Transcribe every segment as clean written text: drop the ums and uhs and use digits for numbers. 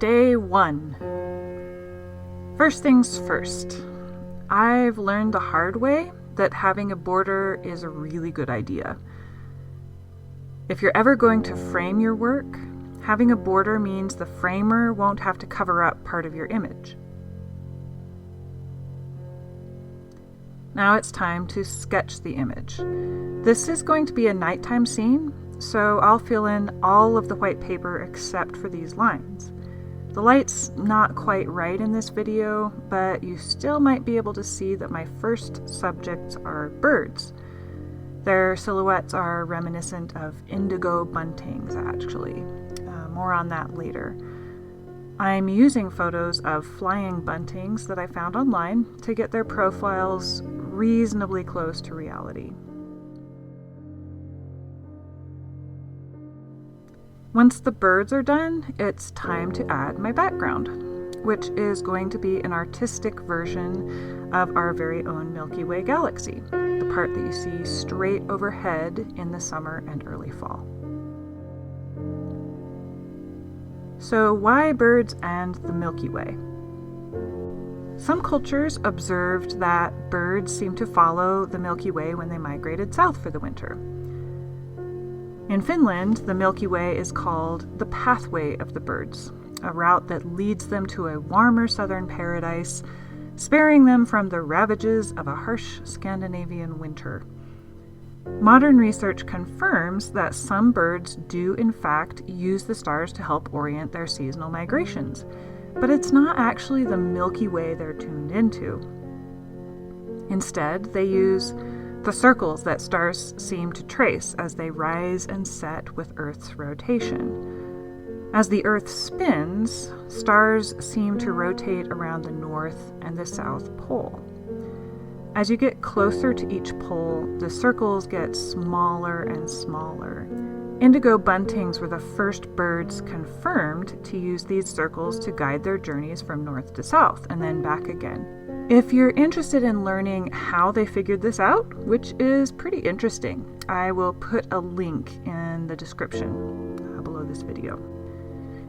Day 1. First things first. I've learned the hard way that having a border is a really good idea. If you're ever going to frame your work, having a border means the framer won't have to cover up part of your image. Now it's time to sketch the image. This is going to be a nighttime scene, so I'll fill in all of the white paper except for these lines. The light's not quite right in this video, but you still might be able to see that my first subjects are birds. Their silhouettes are reminiscent of indigo buntings, actually. More on that later. I'm using photos of flying buntings that I found online to get their profiles reasonably close to reality. Once the birds are done, it's time to add my background, which is going to be an artistic version of our very own Milky Way galaxy, the part that you see straight overhead in the summer and early fall. So why birds and the Milky Way? Some cultures observed that birds seemed to follow the Milky Way when they migrated south for the winter. In Finland, the Milky Way is called the pathway of the birds, a route that leads them to a warmer southern paradise, sparing them from the ravages of a harsh Scandinavian winter. Modern research confirms that some birds do in fact use the stars to help orient their seasonal migrations, but it's not actually the Milky Way they're tuned into. Instead, they use the circles that stars seem to trace as they rise and set with Earth's rotation. As the Earth spins, stars seem to rotate around the North and the South Pole. As you get closer to each pole, the circles get smaller and smaller. Indigo buntings were the first birds confirmed to use these circles to guide their journeys from north to south and then back again. If you're interested in learning how they figured this out, which is pretty interesting, I will put a link in the description below this video.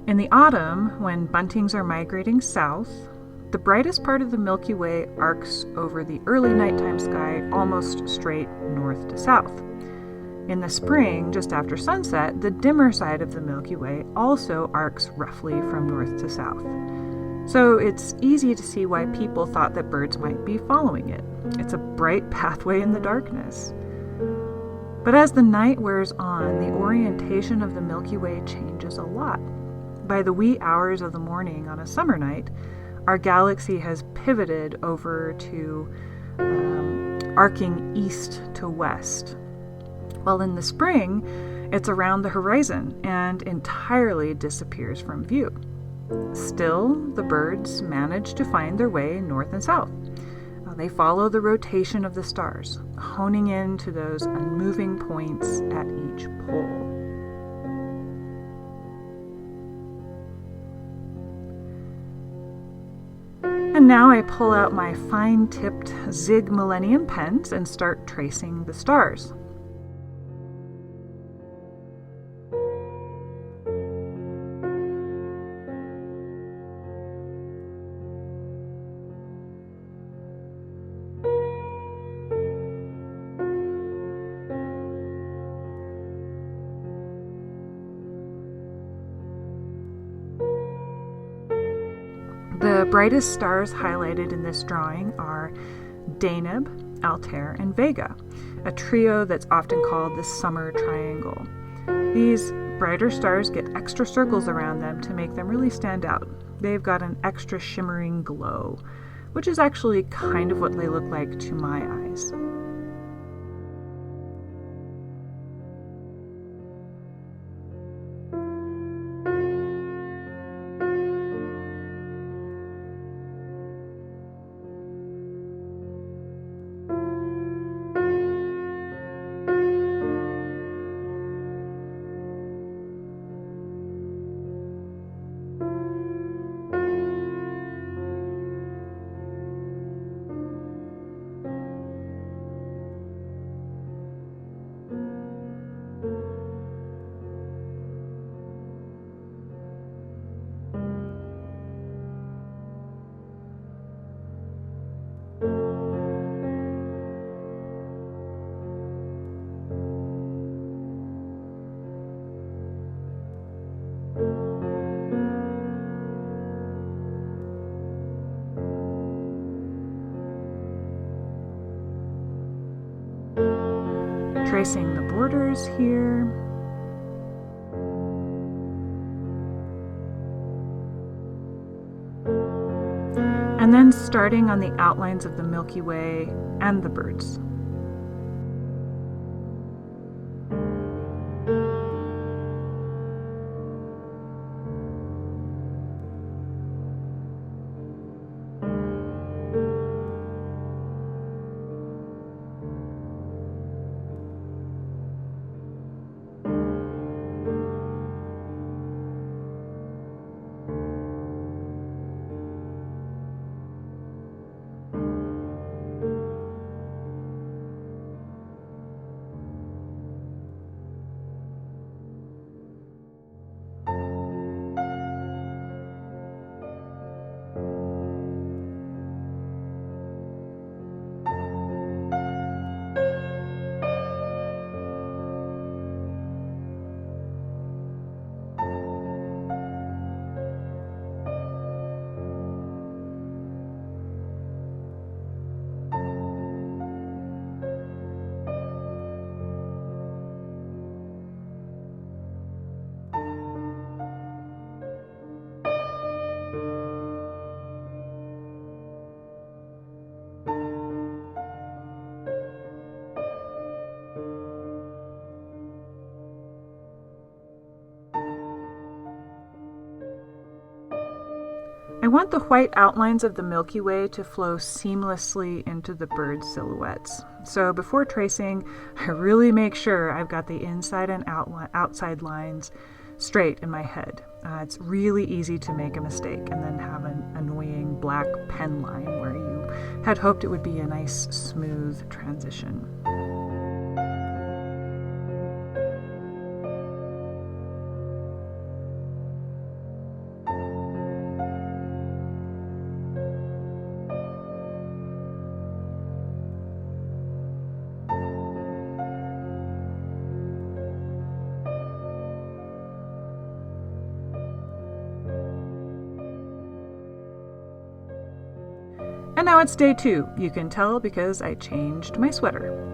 In the autumn, when buntings are migrating south, the brightest part of the Milky Way arcs over the early nighttime sky almost straight north to south. In the spring, just after sunset, the dimmer side of the Milky Way also arcs roughly from north to south. So it's easy to see why people thought that birds might be following it. It's a bright pathway in the darkness. But as the night wears on, the orientation of the Milky Way changes a lot. By the wee hours of the morning on a summer night, our galaxy has pivoted over to arcing east to west. While in the spring, it's around the horizon and entirely disappears from view. Still, the birds manage to find their way north and south. They follow the rotation of the stars, honing in to those unmoving points at each pole. And now I pull out my fine-tipped Zig Millennium pens and start tracing the stars. The brightest stars highlighted in this drawing are Deneb, Altair, and Vega, a trio that's often called the Summer Triangle. These brighter stars get extra circles around them to make them really stand out. They've got an extra shimmering glow, which is actually kind of what they look like to my eyes. tracing the borders here. And then starting on the outlines of the Milky Way and the birds. I want the white outlines of the Milky Way to flow seamlessly into the bird silhouettes. So before tracing, I really make sure I've got the inside and outside lines straight in my head. It's really easy to make a mistake and then have an annoying black pen line where you had hoped it would be a nice, smooth transition. And now it's day 2. You can tell because I changed my sweater.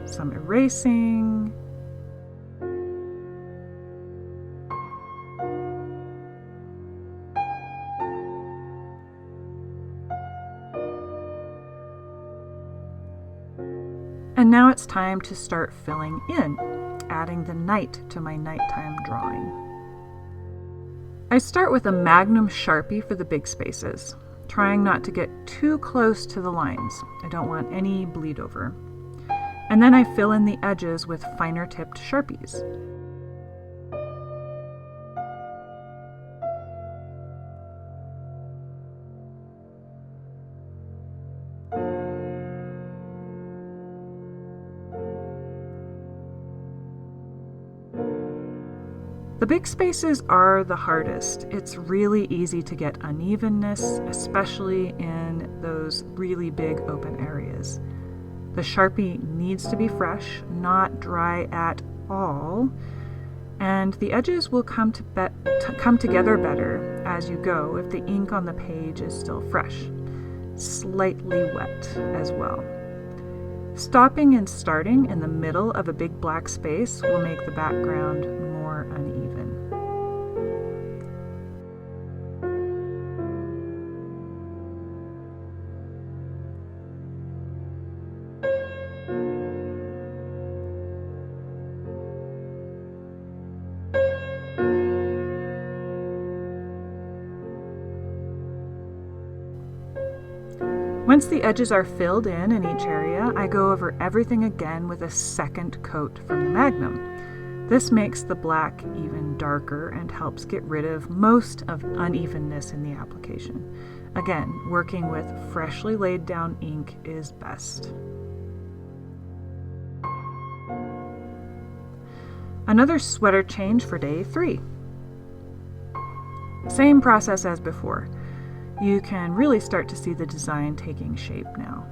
Some erasing. And now it's time to start filling in, adding the night to my nighttime drawing. I start with a Magnum Sharpie for the big spaces, trying not to get too close to the lines. I don't want any bleed over. And then I fill in the edges with finer tipped Sharpies. The big spaces are the hardest. It's really easy to get unevenness, especially in those really big open areas. The Sharpie needs to be fresh, not dry at all, and the edges will come together better as you go if the ink on the page is still fresh, slightly wet as well. Stopping and starting in the middle of a big black space will make the background more uneven. Once the edges are filled in each area, I go over everything again with a second coat from the Magnum. This makes the black even darker and helps get rid of most of unevenness in the application. Again, working with freshly laid down ink is best. Another sweater change for day 3. Same process as before. You can really start to see the design taking shape now.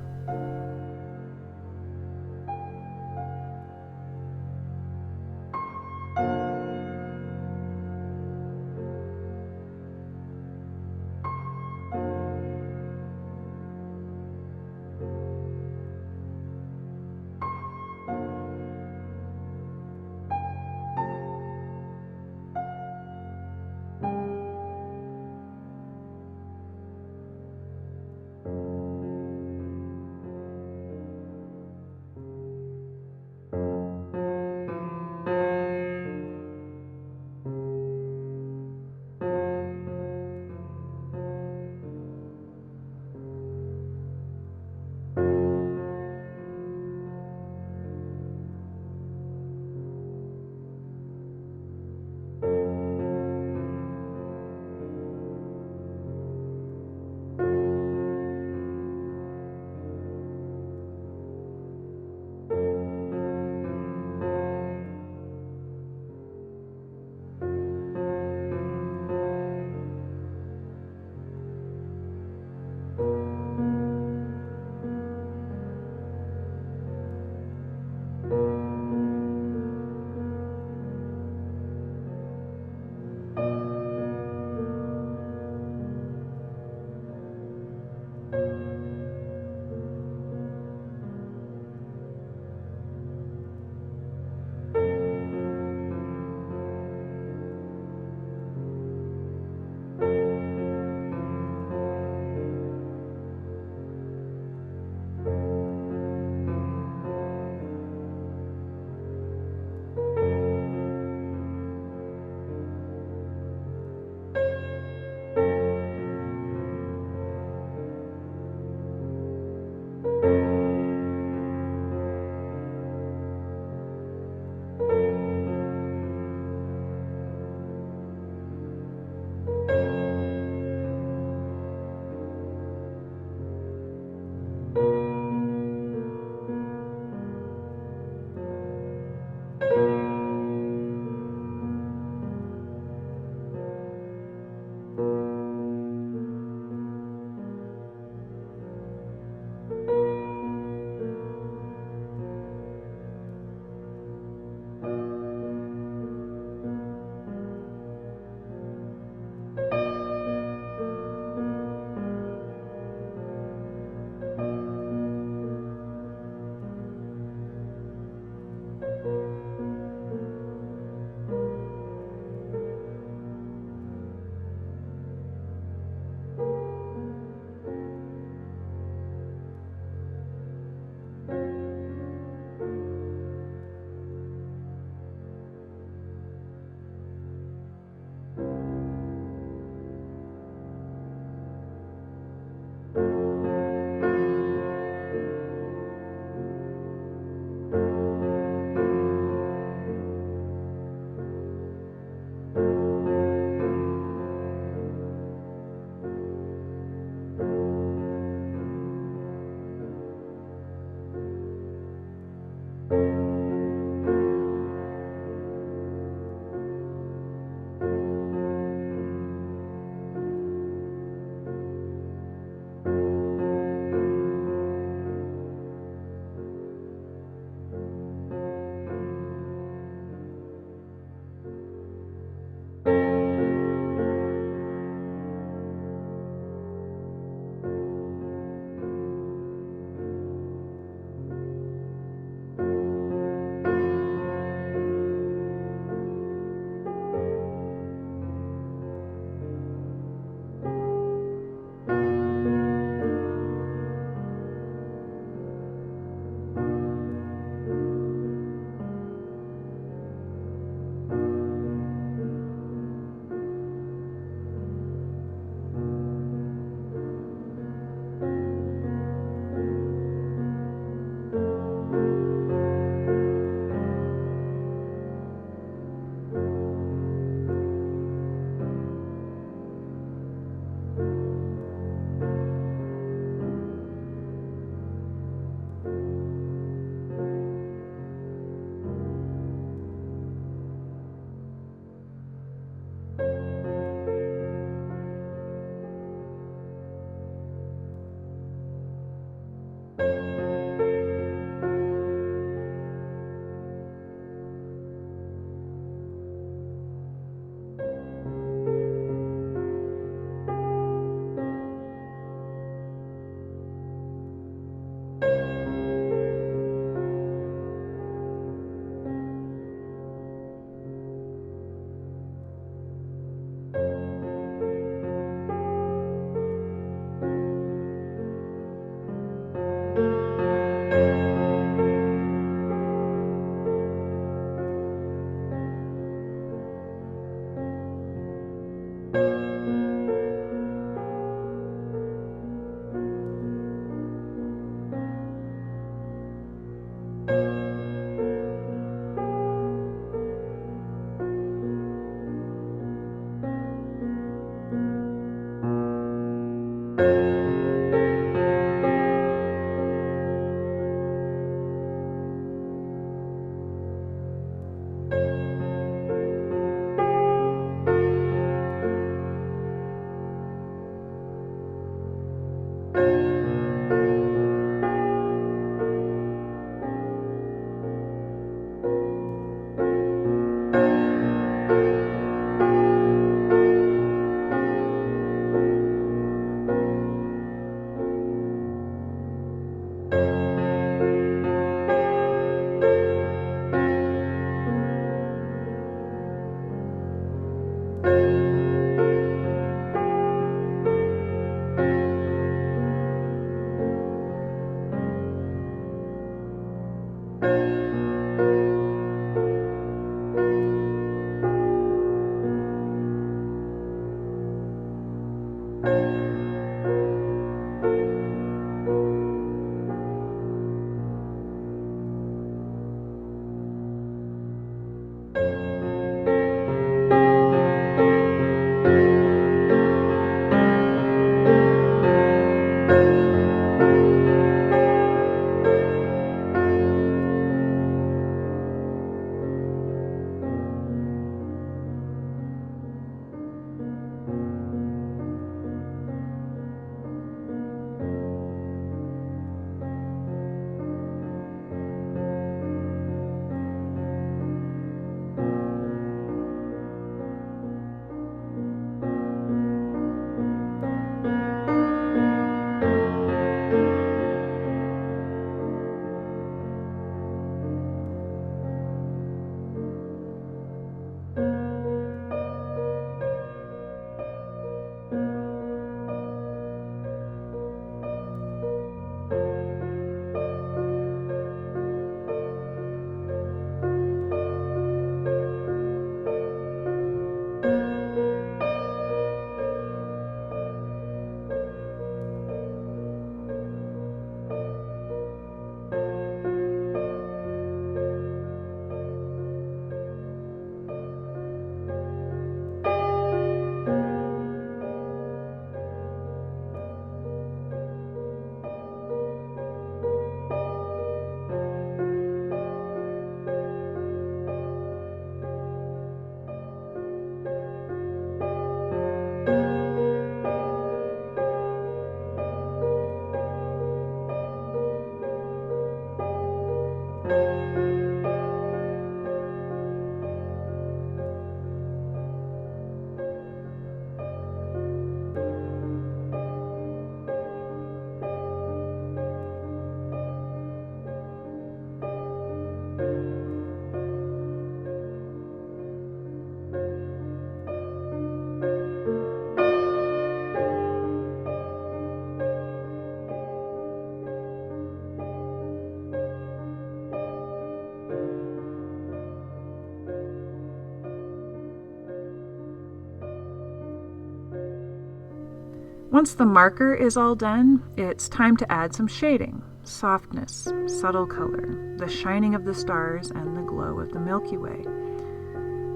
Once the marker is all done, it's time to add some shading, softness, subtle color, the shining of the stars, and the glow of the Milky Way.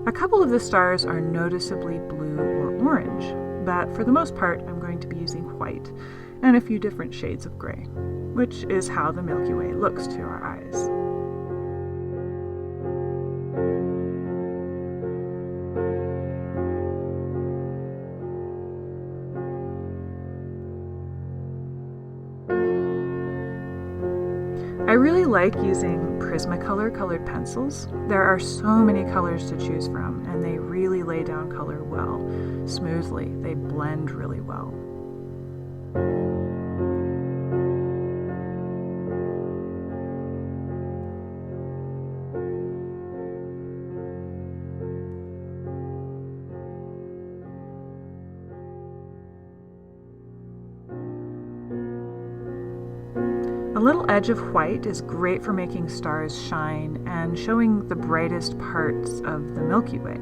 A couple of the stars are noticeably blue or orange, but for the most part I'm going to be using white and a few different shades of gray, which is how the Milky Way looks to our eyes. I really like using Prismacolor colored pencils. There are so many colors to choose from, and they really lay down color well, smoothly. They blend really well. A little edge of white is great for making stars shine and showing the brightest parts of the Milky Way.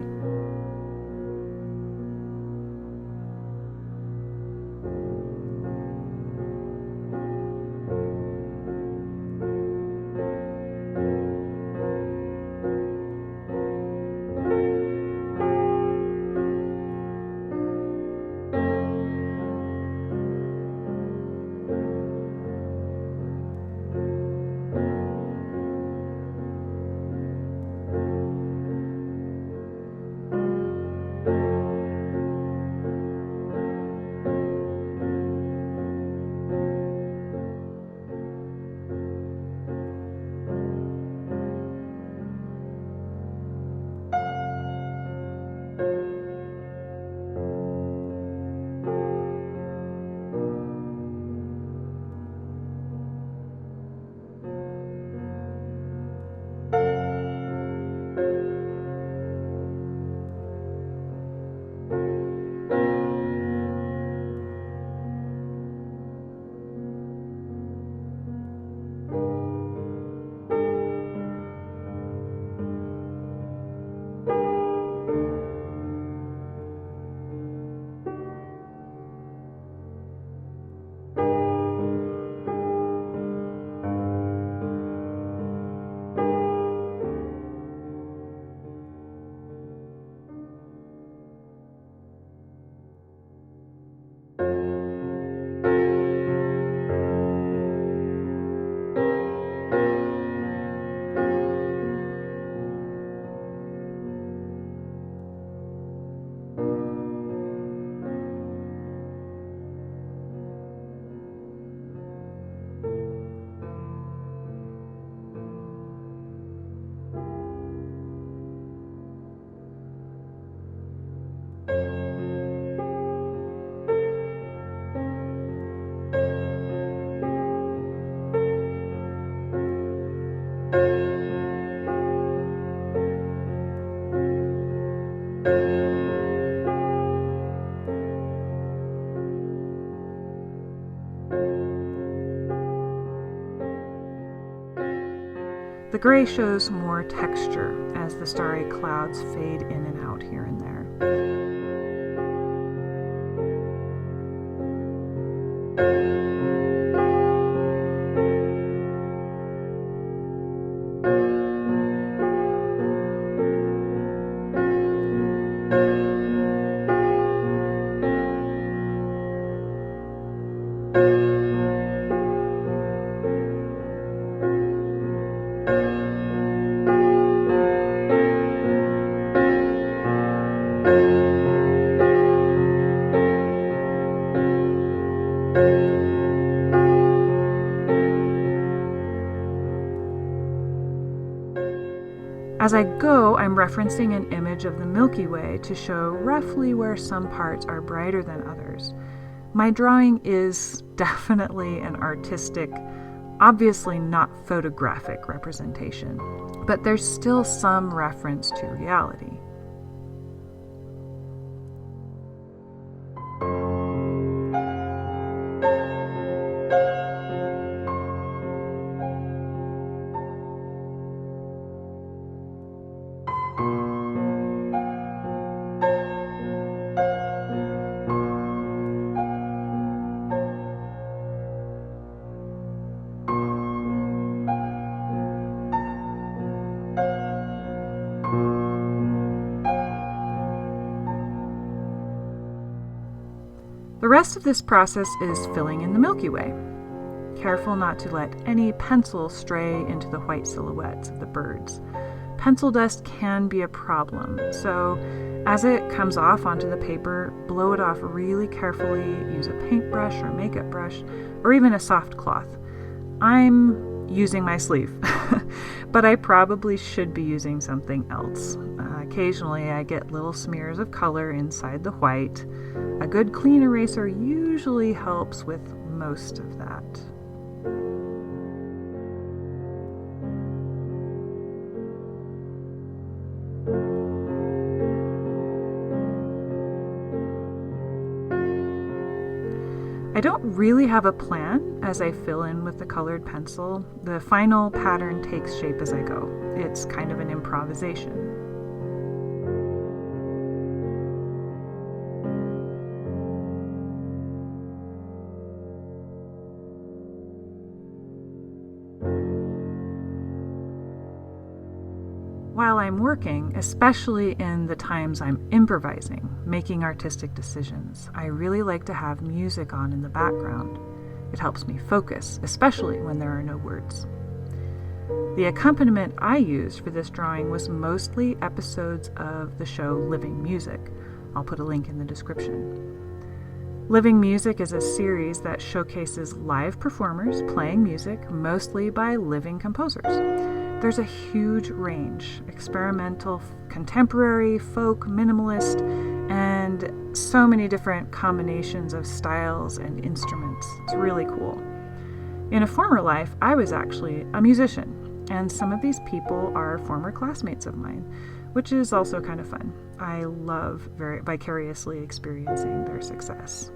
The gray shows more texture as the starry clouds fade in and out here and there. As I go, I'm referencing an image of the Milky Way to show roughly where some parts are brighter than others. My drawing is definitely an artistic, obviously not photographic representation, but there's still some reference to reality. The rest of this process is filling in the Milky Way. Careful not to let any pencil stray into the white silhouettes of the birds. Pencil dust can be a problem, so as it comes off onto the paper, blow it off really carefully, use a paintbrush or makeup brush, or even a soft cloth. I'm using my sleeve, but I probably should be using something else. Occasionally I get little smears of color inside the white. A good clean eraser usually helps with most of that. I don't really have a plan as I fill in with the colored pencil. The final pattern takes shape as I go. It's kind of an improvisation. While I'm working, especially in the times I'm improvising, making artistic decisions, I really like to have music on in the background. It helps me focus, especially when there are no words. The accompaniment I used for this drawing was mostly episodes of the show Living Music. I'll put a link in the description. Living Music is a series that showcases live performers playing music, mostly by living composers. There's a huge range: experimental, contemporary, folk, minimalist, and so many different combinations of styles and instruments. It's really cool. In a former life, I was actually a musician, and some of these people are former classmates of mine, which is also kind of fun. I love vicariously experiencing their success.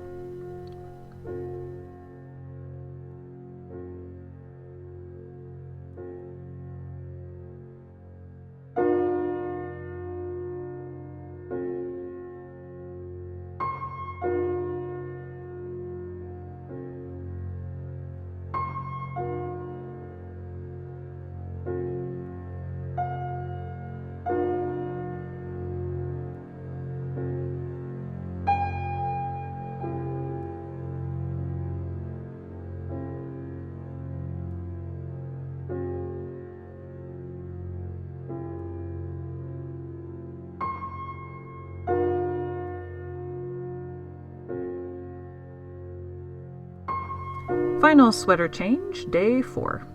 Final sweater change, day 4.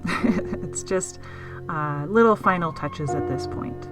It's just little final touches at this point.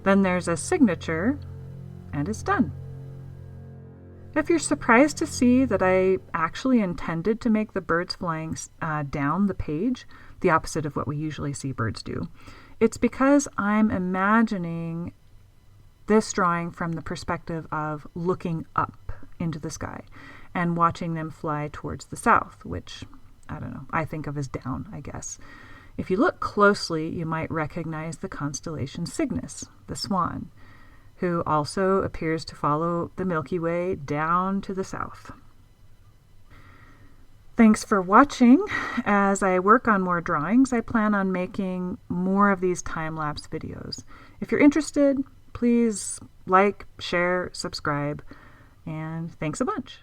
Then there's a signature, and it's done. If you're surprised to see that I actually intended to make the birds flying down the page, the opposite of what we usually see birds do, it's because I'm imagining this drawing from the perspective of looking up into the sky and watching them fly towards the south, which, I don't know, I think of as down, I guess. If you look closely, you might recognize the constellation Cygnus, the swan, who also appears to follow the Milky Way down to the south. Thanks for watching. As I work on more drawings, I plan on making more of these time-lapse videos. If you're interested, please like, share, subscribe, and thanks a bunch.